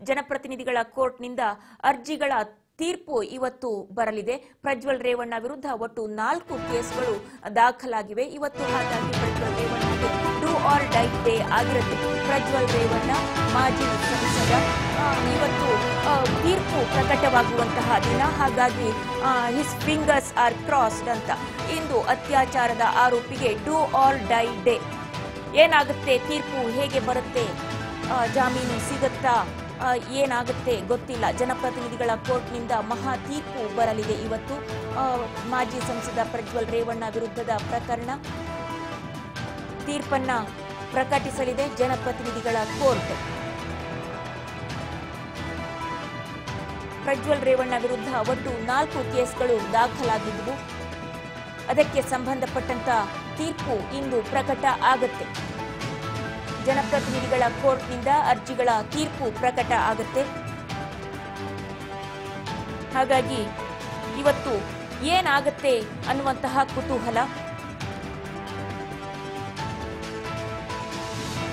ಜನಪ್ರತಿನಿಧಿಗಳ ಕೋರ್ಟ್ನಿಂದ ಅರ್ಜಿಗಳ ತೀರ್ಪು ಇವತ್ತು ಬರಲಿದೆ. ಪ್ರಜ್ವಲ್ ರೇವಣ್ಣ ವಿರುದ್ಧ ಒಟ್ಟು 4 ಕೇಸ್ಗಳು ದಾಖಲಾಗಿವೆ. ಇವತ್ತು ಹಾಗಾಗಿ ಪ್ರಜ್ವಲ್ ರೇವಣ್ಣಗೆ ಡೂ ಆರ್ ಡೈ ಡೇ ಆಗಿರುತ್ತೆ. ಪ್ರಜ್ವಲ್ ರೇವಣ್ಣ ಮಾಜಿ ಸಂಸದ, ಇವತ್ತು ತೀರ್ಪು ಪ್ರಕಟವಾಗುವಂತಹ ದಿನ. ಹಾಗಾಗಿ ಹಿಸ್ ಫಿಂಗರ್ಸ್ ಆರ್ ಕ್ರಾಸ್ಡ್ ಅಂತ. ಇಂದು ಅತ್ಯಾಚಾರದ ಆರೋಪಿಗೆ ಡೂ ಆರ್ ಡೈ ಡೇ. ಏನಾಗುತ್ತೆ, ತೀರ್ಪು ಹೇಗೆ ಬರುತ್ತೆ, ಜಾಮೀನು ಸಿಗುತ್ತಾ, ಏನಾಗುತ್ತೆ ಗೊತ್ತಿಲ್ಲ. ಜನಪ್ರತಿನಿಧಿಗಳ ಕೋರ್ಟ್ನಿಂದ ಮಹಾ ತೀರ್ಪು ಬರಲಿದೆ ಇವತ್ತು. ಮಾಜಿ ಸಂಸದ ಪ್ರಜ್ವಲ್ ರೇವಣ್ಣ ವಿರುದ್ಧದ ಪ್ರಕರಣ ತೀರ್ಪನ್ನ ಪ್ರಕಟಿಸಲಿದೆ ಜನಪ್ರತಿನಿಧಿಗಳ ಕೋರ್ಟ್. ಪ್ರಜ್ವಲ್ ರೇವಣ್ಣ ವಿರುದ್ಧ ಒಟ್ಟು 4 ಕೇಸ್ಗಳು ದಾಖಲಾಗಿದ್ದವು. ಅದಕ್ಕೆ ಸಂಬಂಧಪಟ್ಟಂತ ತೀರ್ಪು ಇಂದು ಪ್ರಕಟ ಆಗುತ್ತೆ. ಜನಪ್ರತಿನಿಧಿಗಳ ಕೋರ್ಟ್ನಿಂದ ಅರ್ಜಿಗಳ ತೀರ್ಪು ಪ್ರಕಟ ಆಗುತ್ತೆ. ಹಾಗಾಗಿ ಇವತ್ತು ಏನಾಗುತ್ತೆ ಅನ್ನುವಂತಹ ಕುತೂಹಲ.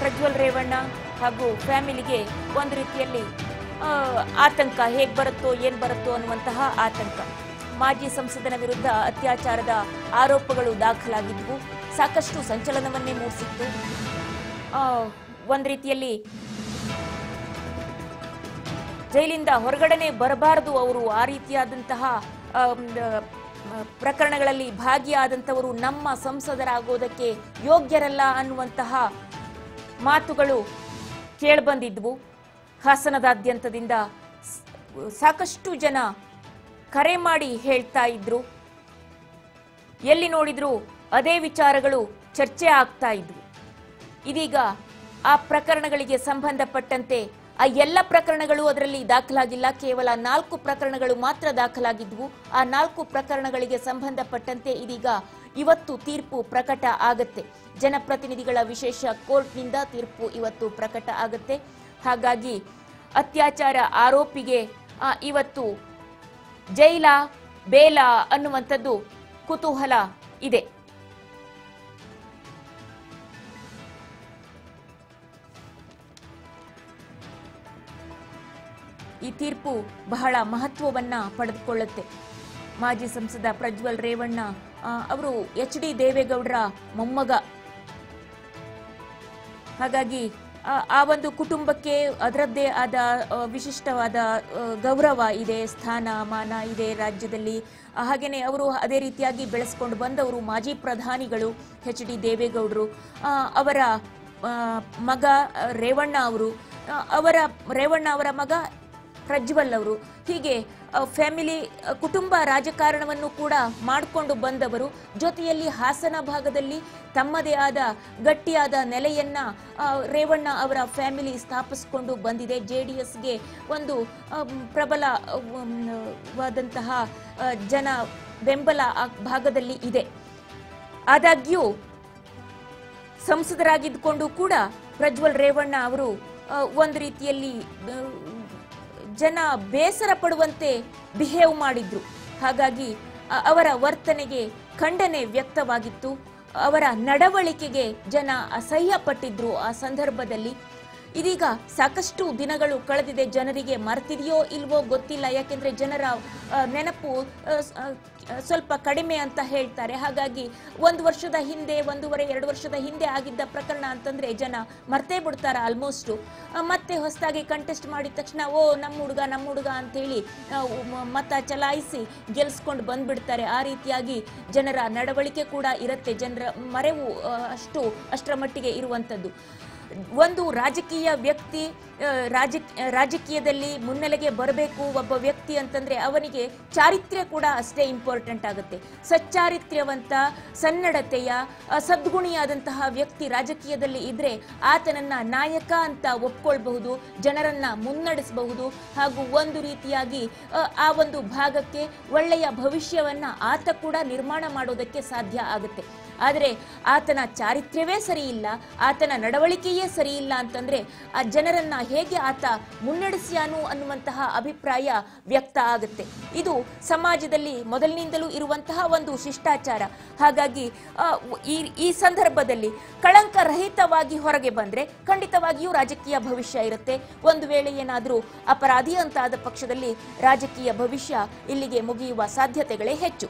ಪ್ರಜ್ವಲ್ ರೇವಣ್ಣ ಹಾಗೂ ಫ್ಯಾಮಿಲಿಗೆ ಒಂದು ರೀತಿಯಲ್ಲಿ ಆತಂಕ. ಹೇಗೆ ಬರುತ್ತೋ ಏನ್ ಬರುತ್ತೋ ಅನ್ನುವಂತಹ ಆತಂಕ. ಮಾಜಿ ಸಂಸದನ ವಿರುದ್ಧ ಅತ್ಯಾಚಾರದ ಆರೋಪಗಳು ದಾಖಲಾಗಿದ್ವು. ಸಾಕಷ್ಟು ಸಂಚಲನವನ್ನೇ ಮೂಡಿಸಿತ್ತು. ಒಂದು ರೀತಿಯಲ್ಲಿ ಜೈಲಿಂದ ಹೊರಗಡೆನೆ ಬರಬಾರದು ಅವರು, ಆ ರೀತಿಯಾದಂತಹ ಪ್ರಕರಣಗಳಲ್ಲಿ ಭಾಗಿಯಾದಂಥವರು ನಮ್ಮ ಸಂಸದರಾಗೋದಕ್ಕೆ ಯೋಗ್ಯರಲ್ಲ ಅನ್ನುವಂತಹ ಮಾತುಗಳು ಕೇಳಿಬಂದಿದ್ವು. ಹಾಸನದಾದ್ಯಂತದಿಂದ ಸಾಕಷ್ಟು ಜನ ಕರೆ ಮಾಡಿ ಹೇಳ್ತಾ ಇದ್ರು. ಎಲ್ಲಿ ನೋಡಿದ್ರು ಅದೇ ವಿಚಾರಗಳು ಚರ್ಚೆ ಆಗ್ತಾ ಇದ್ವು. ಇದೀಗ ಆ ಪ್ರಕರಣಗಳಿಗೆ ಸಂಬಂಧಪಟ್ಟಂತೆ ಆ ಎಲ್ಲ ಪ್ರಕರಣಗಳು ಅದರಲ್ಲಿ ದಾಖಲಾಗಿಲ್ಲ. ಕೇವಲ 4 ಪ್ರಕರಣಗಳು ಮಾತ್ರ ದಾಖಲಾಗಿದ್ವು. ಆ 4 ಪ್ರಕರಣಗಳಿಗೆ ಸಂಬಂಧಪಟ್ಟಂತೆ ಇದೀಗ ಇವತ್ತು ತೀರ್ಪು ಪ್ರಕಟ ಆಗತ್ತೆ. ಜನಪ್ರತಿನಿಧಿಗಳ ವಿಶೇಷ ಕೋರ್ಟ್ನಿಂದ ತೀರ್ಪು ಇವತ್ತು ಪ್ರಕಟ ಆಗತ್ತೆ. ಹಾಗಾಗಿ ಅತ್ಯಾಚಾರ ಆರೋಪಿಗೆ ಇವತ್ತು ಜೈಲ ಬೇಲ ಅನ್ನುವಂಥದ್ದು ಕುತೂಹಲ ಇದೆ. ಈ ತೀರ್ಪು ಬಹಳ ಮಹತ್ವವನ್ನ ಪಡೆದುಕೊಳ್ಳುತ್ತೆ. ಮಾಜಿ ಸಂಸದ ಪ್ರಜ್ವಲ್ ರೇವಣ್ಣ ಅವರು ಎಚ್ ಡಿ ದೇವೇಗೌಡರ ಮೊಮ್ಮಗ. ಹಾಗಾಗಿ ಆ ಒಂದು ಕುಟುಂಬಕ್ಕೆ ಅದರದ್ದೇ ಆದ ವಿಶಿಷ್ಟವಾದ ಗೌರವ ಇದೆ, ಸ್ಥಾನಮಾನ ಇದೆ ರಾಜ್ಯದಲ್ಲಿ. ಹಾಗೆಯೇ ಅವರು ಅದೇ ರೀತಿಯಾಗಿ ಬೆಳೆಸ್ಕೊಂಡು ಬಂದವರು. ಮಾಜಿ ಪ್ರಧಾನಿಗಳು ಎಚ್ ಡಿ ದೇವೇಗೌಡರು, ಅವರ ಮಗ ರೇವಣ್ಣ ಅವರು, ರೇವಣ್ಣ ಅವರ ಮಗ ಪ್ರಜ್ವಲ್ ಅವರು. ಹೀಗೆ ಫ್ಯಾಮಿಲಿ ಕುಟುಂಬ ರಾಜಕಾರಣವನ್ನು ಕೂಡ ಮಾಡಿಕೊಂಡು ಬಂದವರು. ಜೊತೆಯಲ್ಲಿ ಹಾಸನ ಭಾಗದಲ್ಲಿ ತಮ್ಮದೇ ಆದ ಗಟ್ಟಿಯಾದ ನೆಲೆಯನ್ನ ರೇವಣ್ಣ ಅವರ ಫ್ಯಾಮಿಲಿ ಸ್ಥಾಪಿಸಿಕೊಂಡು ಬಂದಿದೆ. JDSಗೆ ಒಂದು ಪ್ರಬಲವಾದಂತಹ ಜನ ಬೆಂಬಲ ಆ ಭಾಗದಲ್ಲಿ ಇದೆ. ಆದಾಗ್ಯೂ ಸಂಸದರಾಗಿದ್ದುಕೊಂಡು ಕೂಡ ಪ್ರಜ್ವಲ್ ರೇವಣ್ಣ ಅವರು ಒಂದು ರೀತಿಯಲ್ಲಿ ಜನ ಬೇಸರ ಪಡುವಂತೆ ಬಿಹೇವ್ ಮಾಡಿದ್ರು. ಹಾಗಾಗಿ ಅವರ ವರ್ತನೆಗೆ ಖಂಡನೆ ವ್ಯಕ್ತವಾಗಿತ್ತು. ಅವರ ನಡವಳಿಕೆಗೆ ಜನ ಅಸಹ್ಯ ಪಟ್ಟಿದ್ರು ಆ ಸಂದರ್ಭದಲ್ಲಿ. ಇದೀಗ ಸಾಕಷ್ಟು ದಿನಗಳು ಕಳೆದಿದೆ. ಜನರಿಗೆ ಮರ್ತಿದೆಯೋ ಇಲ್ವೋ ಗೊತ್ತಿಲ್ಲ. ಯಾಕೆಂದ್ರೆ ಜನರ ನೆನಪು ಸ್ವಲ್ಪ ಕಡಿಮೆ ಅಂತ ಹೇಳ್ತಾರೆ. ಹಾಗಾಗಿ 1 ವರ್ಷದ ಹಿಂದೆ, 1.5-2 ವರ್ಷದ ಹಿಂದೆ ಆಗಿದ್ದ ಪ್ರಕರಣ ಅಂತಂದ್ರೆ ಜನ ಮರ್ತೇ ಬಿಡ್ತಾರ ಆಲ್ಮೋಸ್ಟ್. ಮತ್ತೆ ಹೊಸದಾಗಿ ಕಂಟೆಸ್ಟ್ ಮಾಡಿದ ತಕ್ಷಣ ನಮ್ಮ ಹುಡುಗ ಅಂತೇಳಿ ಮತ ಚಲಾಯಿಸಿ ಗೆಲ್ಸ್ಕೊಂಡು ಬಂದ್ಬಿಡ್ತಾರೆ. ಆ ರೀತಿಯಾಗಿ ಜನರ ನಡವಳಿಕೆ ಕೂಡ ಇರುತ್ತೆ. ಜನರ ಮರೆವು ಅಷ್ಟರ ಮಟ್ಟಿಗೆ ಇರುವಂಥದ್ದು. ಒಂದು ರಾಜಕೀಯ ವ್ಯಕ್ತಿ ರಾಜಕೀಯದಲ್ಲಿ ಮುನ್ನೆಲೆಗೆ ಬರಬೇಕು ಒಬ್ಬ ವ್ಯಕ್ತಿ ಅಂತಂದ್ರೆ ಅವನಿಗೆ ಚಾರಿತ್ರ್ಯ ಕೂಡ ಅಷ್ಟೇ ಇಂಪಾರ್ಟೆಂಟ್ ಆಗುತ್ತೆ. ಸಚ್ಚಾರಿತ್ರ್ಯವಂತ, ಸನ್ನಡತೆಯ, ಸದ್ಗುಣಿಯಾದಂತಹ ವ್ಯಕ್ತಿ ರಾಜಕೀಯದಲ್ಲಿ ಇದ್ರೆ ಆತನನ್ನ ನಾಯಕ ಅಂತ ಒಪ್ಕೊಳ್ಬಹುದು, ಜನರನ್ನ ಮುನ್ನಡೆಸಬಹುದು, ಹಾಗೂ ಒಂದು ರೀತಿಯಾಗಿ ಆ ಒಂದು ಭಾಗಕ್ಕೆ ಒಳ್ಳೆಯ ಭವಿಷ್ಯವನ್ನ ಆತ ಕೂಡ ನಿರ್ಮಾಣ ಮಾಡೋದಕ್ಕೆ ಸಾಧ್ಯ ಆಗುತ್ತೆ. ಆದರೆ ಆತನ ಚಾರಿತ್ರ್ಯವೇ ಸರಿ ಇಲ್ಲ, ಆತನ ನಡವಳಿಕೆಯೇ ಸರಿ ಇಲ್ಲ ಅಂತಂದ್ರೆ ಆ ಜನರನ್ನ ಹೇಗೆ ಆತ ಮುನ್ನಡೆಸ್ಯಾನು ಅನ್ನುವಂತಹ ಅಭಿಪ್ರಾಯ ವ್ಯಕ್ತ ಆಗುತ್ತೆ. ಇದು ಸಮಾಜದಲ್ಲಿ ಮೊದಲಿನಿಂದಲೂ ಇರುವಂತಹ ಒಂದು ಶಿಷ್ಟಾಚಾರ. ಹಾಗಾಗಿ ಈ ಸಂದರ್ಭದಲ್ಲಿ ಕಳಂಕ ರಹಿತವಾಗಿ ಹೊರಗೆ ಬಂದ್ರೆ ಖಂಡಿತವಾಗಿಯೂ ರಾಜಕೀಯ ಭವಿಷ್ಯ ಇರುತ್ತೆ. ಒಂದು ವೇಳೆ ಏನಾದರೂ ಅಪರಾಧಿ ಅಂತಾದ ಪಕ್ಷದಲ್ಲಿ ರಾಜಕೀಯ ಭವಿಷ್ಯ ಇಲ್ಲಿಗೆ ಮುಗಿಯುವ ಸಾಧ್ಯತೆಗಳೇ ಹೆಚ್ಚು.